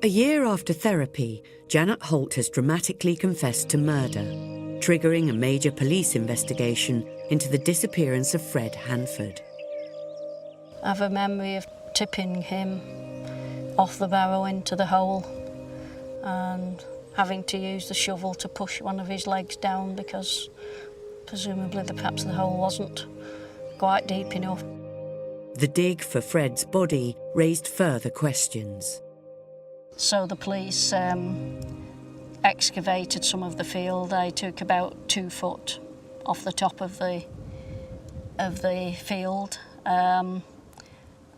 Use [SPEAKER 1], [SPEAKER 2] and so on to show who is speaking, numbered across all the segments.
[SPEAKER 1] A year after therapy, Janet Holt has dramatically confessed to murder, triggering a major police investigation into the disappearance of Fred Hanford.
[SPEAKER 2] I have a memory of tipping him off the barrow into the hole and having to use the shovel to push one of his legs down because presumably perhaps the hole wasn't quite deep enough.
[SPEAKER 1] The dig for Fred's body raised further questions.
[SPEAKER 2] So the police excavated some of the field. They took about 2 foot off the top of the field and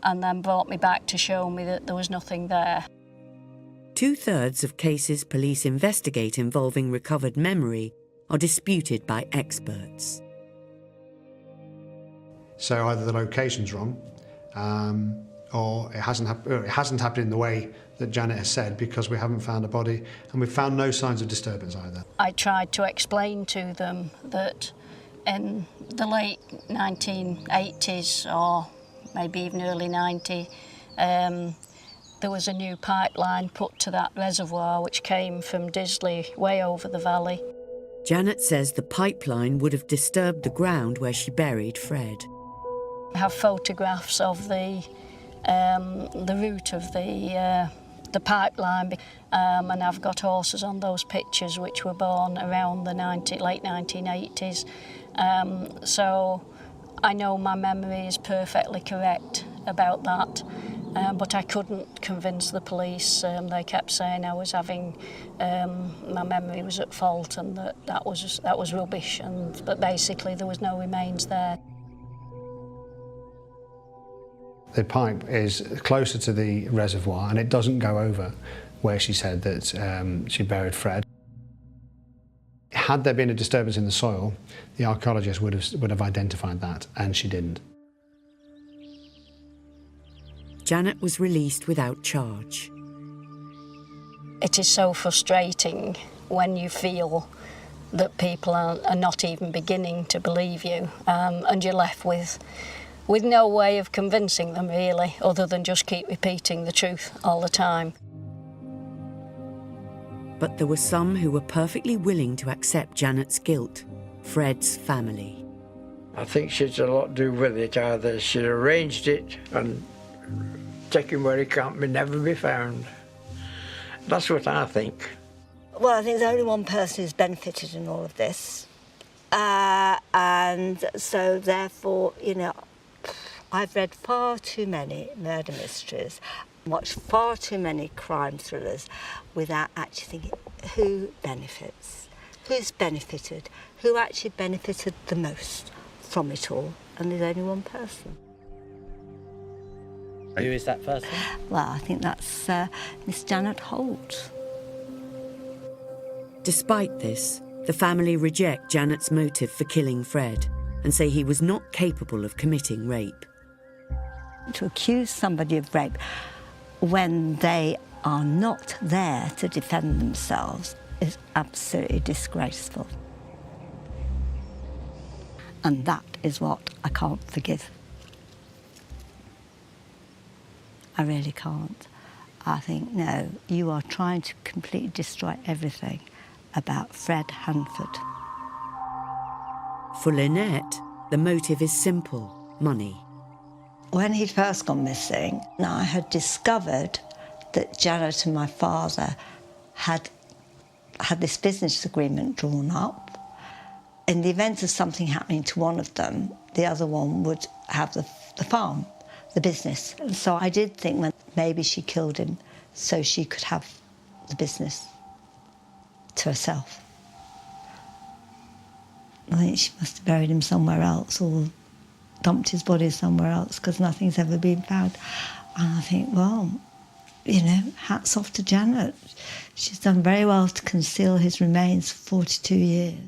[SPEAKER 2] then brought me back to show me that there was nothing there.
[SPEAKER 1] 2/3 of cases police investigate involving recovered memory are disputed by experts.
[SPEAKER 3] So either the location's wrong, or it hasn't happened in the way that Janet has said, because we haven't found a body and we've found no signs of disturbance either.
[SPEAKER 2] I tried to explain to them that in the late 1980s or maybe even early 90s, there was a new pipeline put to that reservoir which came from Disley way over the valley.
[SPEAKER 1] Janet says the pipeline would have disturbed the ground where she buried Fred.
[SPEAKER 2] I have photographs of the route of the pipeline, and I've got horses on those pictures which were born around the late 1980s. So I know my memory is perfectly correct about that, but I couldn't convince the police. They kept saying I was having, my memory was at fault and that was rubbish, but basically there was no remains there.
[SPEAKER 3] The pipe is closer to the reservoir and it doesn't go over where she said that she buried Fred. Had there been a disturbance in the soil, the archaeologist would have identified that, and she didn't.
[SPEAKER 1] Janet was released without charge.
[SPEAKER 2] It is so frustrating when you feel that people are not even beginning to believe you, and you're left with no way of convincing them, really, other than just keep repeating the truth all the time.
[SPEAKER 1] But there were some who were perfectly willing to accept Janet's guilt, Fred's family.
[SPEAKER 4] I think she's a lot to do with it. Either she arranged it and taken where he can't never be found. That's what I think.
[SPEAKER 5] Well, I think there's only one person who's benefited in all of this. And so, therefore, you know, I've read far too many murder mysteries, watched far too many crime thrillers without actually thinking who benefits, who's benefited, who actually benefited the most from it all, and there's only one person.
[SPEAKER 6] Who is that person?
[SPEAKER 5] Well, I think that's Miss Janet Holt.
[SPEAKER 1] Despite this, the family reject Janet's motive for killing Fred and say he was not capable of committing rape.
[SPEAKER 5] To accuse somebody of rape when they are not there to defend themselves is absolutely disgraceful. And that is what I can't forgive. I really can't. I think, no, you are trying to completely destroy everything about Fred Hanford.
[SPEAKER 1] For Lynette, the motive is simple: money.
[SPEAKER 5] When he'd first gone missing, I had discovered that Janet and my father had this business agreement drawn up. In the event of something happening to one of them, the other one would have the farm, the business. And so I did think that maybe she killed him so she could have the business to herself. I think she must have buried him somewhere else or dumped his body somewhere else because nothing's ever been found. And I think, well, you know, hats off to Janet. She's done very well to conceal his remains for 42 years.